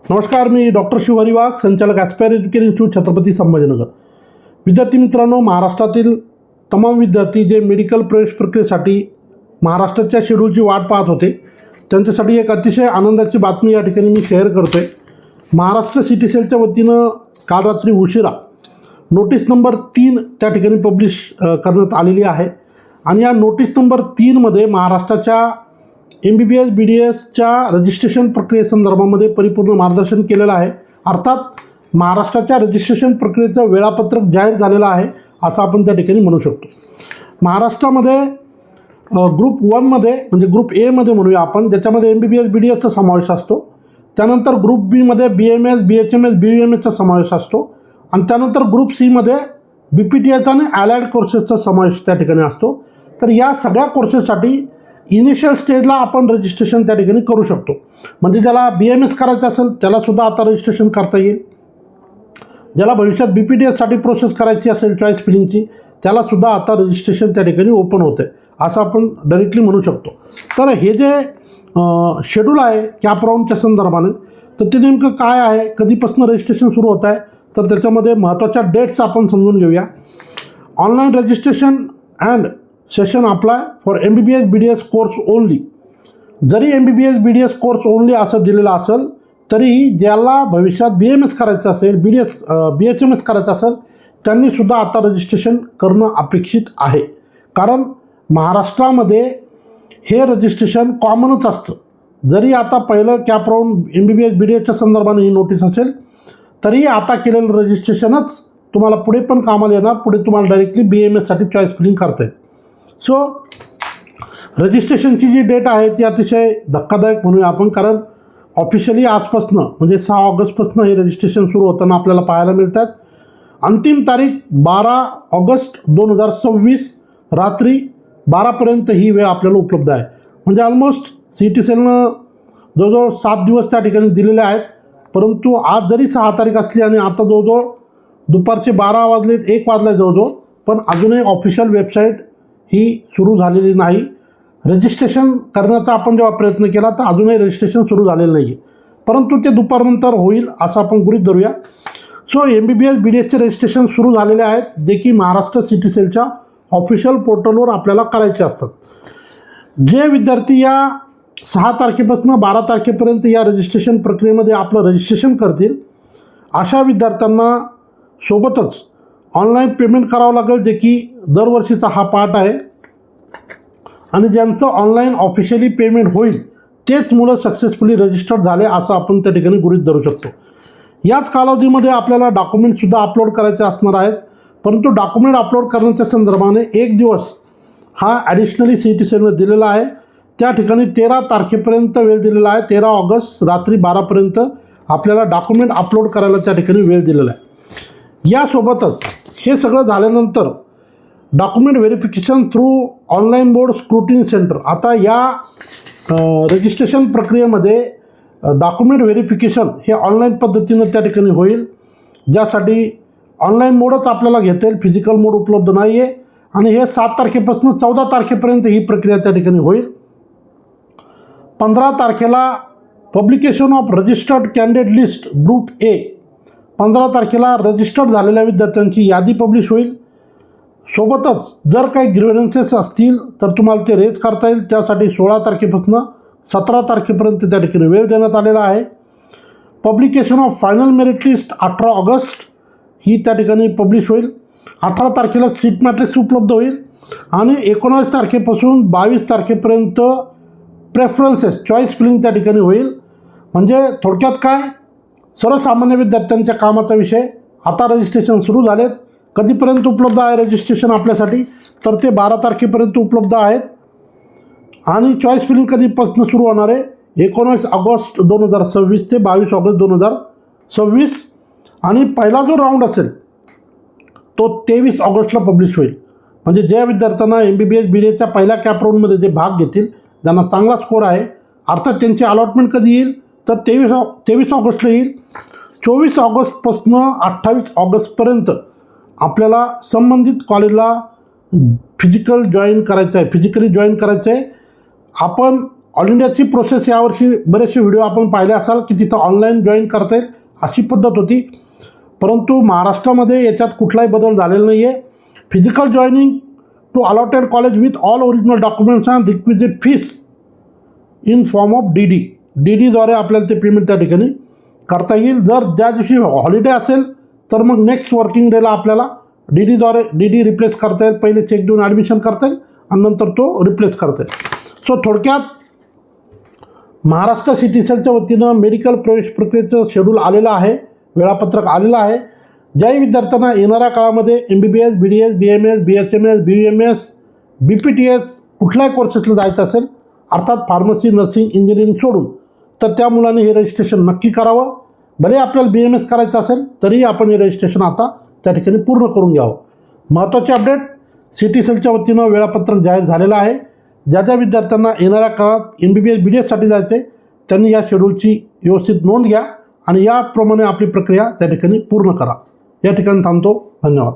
नमस्कार, मी डॉक्टर शिवहरी वाघ, संचालक aspire education institute, Chhatrapati Sambhajinagar. विद्यार्थी मित्रांनो, महाराष्ट्रातील तमाम विद्यार्थी जे मेडिकल प्रवेश प्रक्रियेसाठी महाराष्ट्राच्या शेड्यूलची वाट पाहत होते, त्यांच्यासाठी एक अतिशय आनंदाची बातमी या ठिकाणी मी शेअर करतो आहे. महाराष्ट्र सिटी सेलच्या वतीनं काल रात्री उशिरा नोटीस नंबर 3 त्या ठिकाणी पब्लिश करण्यात आलेली आहे. आणि या नोटीस नंबर 3मध्ये महाराष्ट्राच्या MBBS BDSच्या रजिस्ट्रेशन प्रक्रियेसंदर्भामध्ये परिपूर्ण मार्गदर्शन केलेलं आहे. अर्थात महाराष्ट्राच्या रजिस्ट्रेशन प्रक्रियेचं वेळापत्रक जाहीर झालेलं आहे असं आपण त्या ठिकाणी म्हणू शकतो. महाराष्ट्रामध्ये ग्रुप 1मध्ये म्हणजे ग्रुप Aमध्ये म्हणूया आपण, ज्याच्यामध्ये MBBS BDSचा समावेश असतो. त्यानंतर ग्रुप Bमध्ये BMS BHMS BUMSचा समावेश असतो. आणि त्यानंतर ग्रुप Cमध्ये BPTS आणि ॲलाइड कोर्सेसचा समावेश त्या ठिकाणी असतो. तर या सगळ्या कोर्सेससाठी इनिशियल स्टेजला आपण रजिस्ट्रेशन त्या ठिकाणी करू शकतो. म्हणजे ज्याला BMS करायचं असेल त्यालासुद्धा आता रजिस्ट्रेशन करता येईल. ज्याला भविष्यात BPTSसाठी प्रोसेस करायची असेल चॉईस फिलिंगची, त्यालासुद्धा आता रजिस्ट्रेशन त्या ठिकाणी ओपन होतं आहे असं आपण डायरेक्टली म्हणू शकतो. तर हे जे शेड्यूल आहे कॅप राऊंडच्या संदर्भाने, तर ते नेमकं काय आहे, कधीपासून रजिस्ट्रेशन सुरू होत आहे, तर त्याच्यामध्ये महत्त्वाच्या डेट्स आपण समजून घेऊया. Online registration and session apply for MBBS BDS course only. जरी MBBS BDS कोर्स ओनली असं दिलेलं असेल तरीही ज्याला भविष्यात BMS करायचं असेल, BHMS करायचं असेल, त्यांनीसुद्धा आता रजिस्ट्रेशन करणं अपेक्षित आहे. कारण महाराष्ट्रामध्ये हे रजिस्ट्रेशन कॉमनच असतं. जरी आता पहिलं कॅप राऊंड MBBS BDSच्या संदर्भाने ही नोटीस असेल तरीही आता केलेलं रजिस्ट्रेशनच तुम्हाला पुढे पण कामाला येणार. पुढे तुम्हाला डायरेक्टली BMSसाठी चॉईस फिलिंग करता येईल. सो रजिस्ट्रेशनची जी डेट आहे ती अतिशय धक्कादायक म्हणूया आपण, कारण ऑफिशियली आजपासनं म्हणजे 6 ऑगस्टपासनं हे रजिस्ट्रेशन सुरू होताना आपल्याला पाहायला मिळतात. अंतिम तारीख 12 ऑगस्ट 2026 रात्री 12पर्यंत ही वेळ आपल्याला उपलब्ध आहे. म्हणजे ऑलमोस्ट सिटी सेलनं जवळजवळ 7 दिवस त्या ठिकाणी दिलेले आहेत. परंतु आज जरी 6 तारीख असली आणि आता जवळजवळ दुपारचे 12 वाजलेत, 1 वाजले जवळजवळ, पण अजूनही ऑफिशियल वेबसाईट ही सुरू झालेली नाही. रजिस्ट्रेशन करण्याचा आपण जेव्हा प्रयत्न केला तर अजूनही रजिस्ट्रेशन सुरू झालेलं नाही आहे, परंतु ते दुपारनंतर होईल असं आपण गृहीत धरूया. सो MBBS BDSचे रजिस्ट्रेशन सुरू झालेले आहेत, जे की महाराष्ट्र सिटी सेलच्या ऑफिशियल पोर्टलवर आपल्याला करायचे असतात. जे विद्यार्थी या 6 तारखेपासून 12 तारखेपर्यंत या रजिस्ट्रेशन प्रक्रियेमध्ये आपलं रजिस्ट्रेशन करतील, अशा विद्यार्थ्यांना सोबतच ऑनलाईन पेमेंट करावं लागेल, जे की दरवर्षीचा हा पार्ट आहे. आणि ज्यांचं ऑनलाईन ऑफिशियली पेमेंट होईल तेच मुलं सक्सेसफुली रजिस्टर्ड झाले असं आपण त्या ठिकाणी गृहीत धरू शकतो. याच कालावधीमध्ये आपल्याला डॉक्युमेंटसुद्धा अपलोड करायचे असणार आहेत. परंतु डॉक्युमेंट अपलोड करण्याच्या संदर्भाने 1 दिवस हा ॲडिशनली सिटी सेलनं दिलेला आहे. त्या ठिकाणी 13 तारखेपर्यंत वेळ दिलेला आहे. 13 ऑगस्ट रात्री 12पर्यंत आपल्याला डॉक्युमेंट अपलोड करायला त्या ठिकाणी वेळ दिलेला आहे. यासोबतच हे सगळं झाल्यानंतर document verification through online board scrutiny centre. आता या रजिस्ट्रेशन प्रक्रियेमध्ये डॉक्युमेंट व्हेरिफिकेशन हे ऑनलाईन पद्धतीनं त्या ठिकाणी होईल, ज्यासाठी ऑनलाईन मोडच आपल्याला घेता येईल, फिजिकल मोड उपलब्ध नाही आहे. आणि हे 7 तारखेपासून 14 तारखेपर्यंत ही प्रक्रिया त्या ठिकाणी होईल. 15 तारखेला publication of registered candidate list group A. 15 तारखेला रजिस्टर्ड झालेल्या विद्यार्थ्यांची यादी पब्लिश होईल. सोबतच जर काही ग्रीव्हन्सेस असतील तर तुम्हाला ते रेज करता येईल. त्यासाठी 16 तारखेपासून 17 तारखेपर्यंत त्या ठिकाणी वेळ देण्यात आलेला आहे. Publication of final merit list 18 August ही त्या ठिकाणी पब्लिश होईल. 18 तारखेला सीट मॅट्रिक्स उपलब्ध होईल. आणि 19 तारखेपासून 22 तारखेपर्यंत प्रेफरन्सेस चॉईस फिलिंग त्या ठिकाणी होईल. म्हणजे थोडक्यात काय, सर्वसामान्य विद्यार्थ्यांच्या कामाचा विषय. आता रजिस्ट्रेशन सुरू झालेत. कधीपर्यंत उपलब्ध आहे रजिस्ट्रेशन आपल्यासाठी, तर ते 12 तारखेपर्यंत उपलब्ध आहेत. आणि चॉईस फिलिंग कधीपासून सुरू होणार आहे, 19 ऑगस्ट 2026 ते 22 ऑगस्ट 2026. आणि पहिला जो राऊंड असेल तो 23 ऑगस्टला पब्लिश होईल. म्हणजे ज्या विद्यार्थ्यांना MBBS BDSच्या पहिल्या कॅप राऊंडमध्ये जे भाग घेतील, ज्यांना चांगला स्कोर आहे, अर्थात त्यांची अलॉटमेंट कधी येईल तर 23 ऑगस्टला येईल. 24 ऑगस्टपासून 28 ऑगस्टपर्यंत आपल्याला संबंधित कॉलेजला फिजिकली जॉईन करायचं आहे. आपण ऑल इंडियाची प्रोसेस यावर्षी बरेचसे व्हिडिओ आपण पाहिले असाल की तिथं ऑनलाईन जॉईन करता येईल अशी पद्धत होती, परंतु महाराष्ट्रामध्ये याच्यात कुठलाही बदल झालेला नाही आहे. Physical joining to allotted college with all original documents and requisite fees in form of DDद्वारे आपल्याला ते पेमेंट त्या ठिकाणी करता येईल. जर ज्या दिवशी हॉलिडे असेल तर मग नेक्स्ट वर्किंग डेला आपल्याला DDद्वारे DD रिप्लेस करता येईल. पहिले चेक देऊन ॲडमिशन करता येईल आणि नंतर तो रिप्लेस करता येईल. सो थोडक्यात महाराष्ट्र सिटी सेलच्या वतीनं मेडिकल प्रवेश प्रक्रियेचं शेड्यूल आलेलं आहे, वेळापत्रक आलेलं आहे. ज्याही विद्यार्थ्यांना येणाऱ्या काळामध्ये MBBS, BDS, BMS, BHMS, BUMS, BPTS कुठल्याही कोर्सेसला जायचं असेल, अर्थात फार्मसी, नर्सिंग, इंजिनिअरिंग सोडून, तर त्या मुलांनी हे रजिस्ट्रेशन नक्की करावं. भले आपल्याला BMS करायचं असेल तरीही आपण हे रजिस्ट्रेशन आता त्या ठिकाणी पूर्ण करून घ्यावं. महत्त्वाचे अपडेट, सिटी सेलच्या वतीनं वेळापत्रक जाहीर झालेलं आहे. ज्या ज्या विद्यार्थ्यांना येणाऱ्या काळात MBBS, BDSसाठी जायचे त्यांनी या शेड्यूलची व्यवस्थित नोंद घ्या आणि याप्रमाणे आपली प्रक्रिया त्या ठिकाणी पूर्ण करा. या ठिकाणी थांबतो. धन्यवाद.